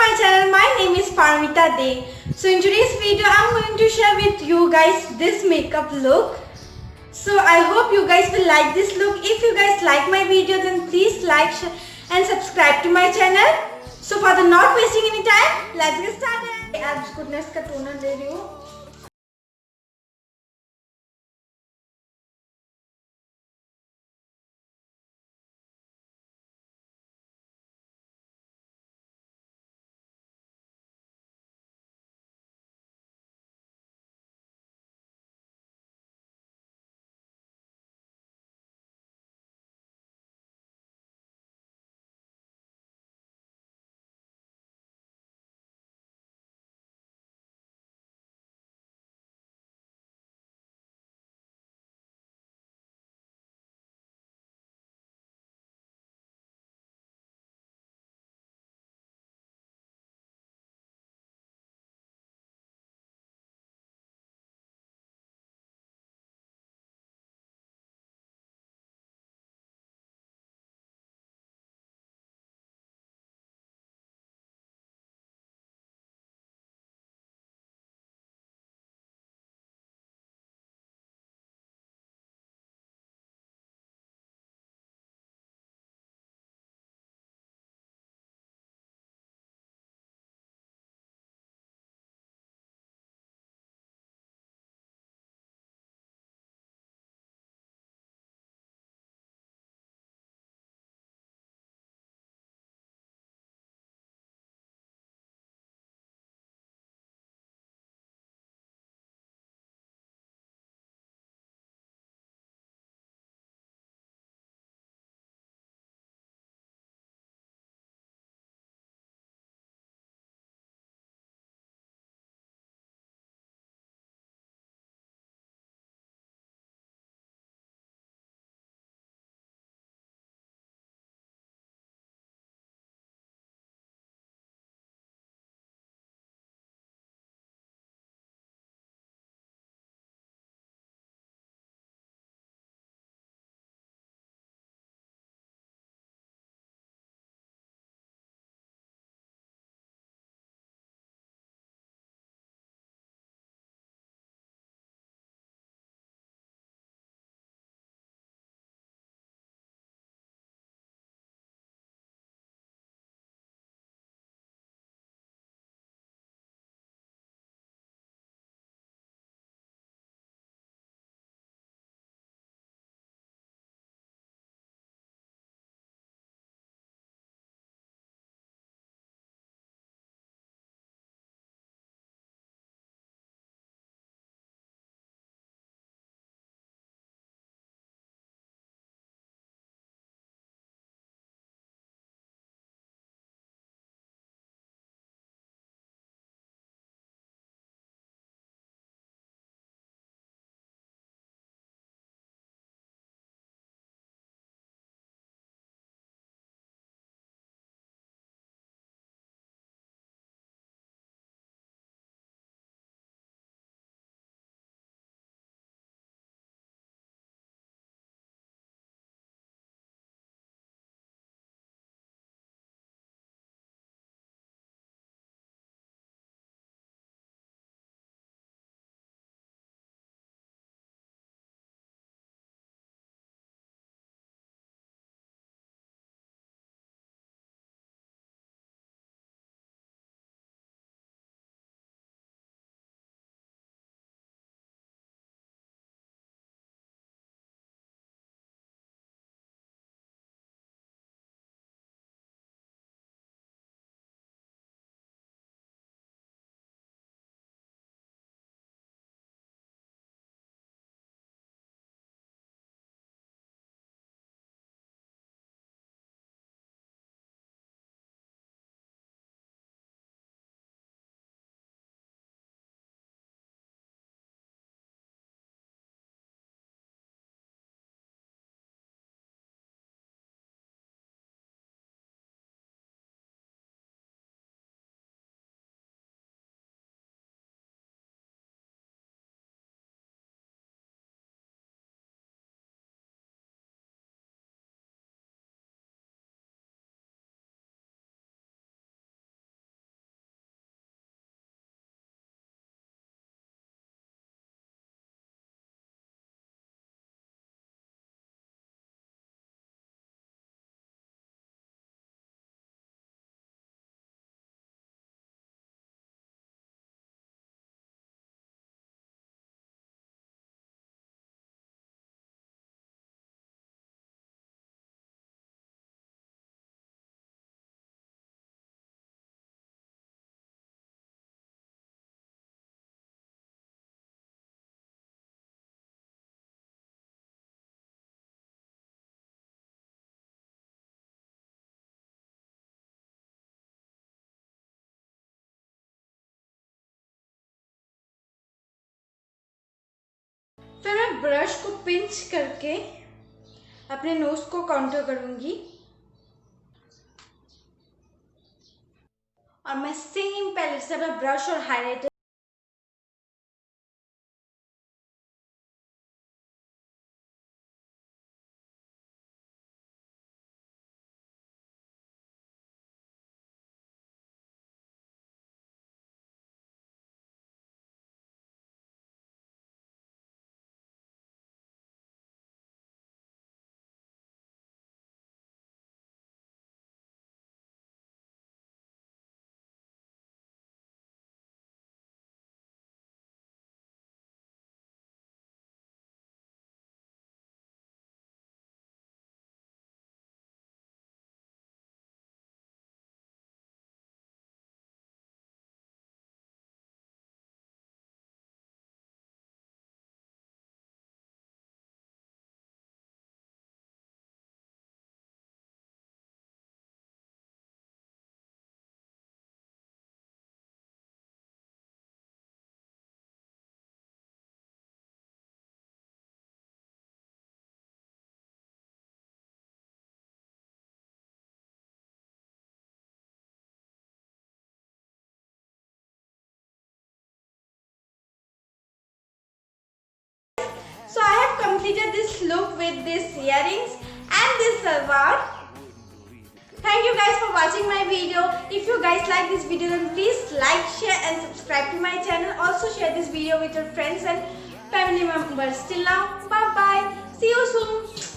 my channel. My name is Parmita Day. So in today's video I'm going to share with you guys this makeup look. So I hope you guys will like this look. If you guys like my video then please like, share and subscribe to my channel. So for the not wasting any time, let's get started. आज goodness का toner ले रही हूँ. फिर मैं brush को pinch करके अपने नोज को काउंटर करूंगी और मैं सेम पैलेट से अपना ब्रश और highlighter So I have completed this look with these earrings and this salwar. Thank you guys for watching my video. If you guys like this video then please like, share and subscribe to my channel. Also share this video with your friends and family members. Till now, bye bye. See you soon.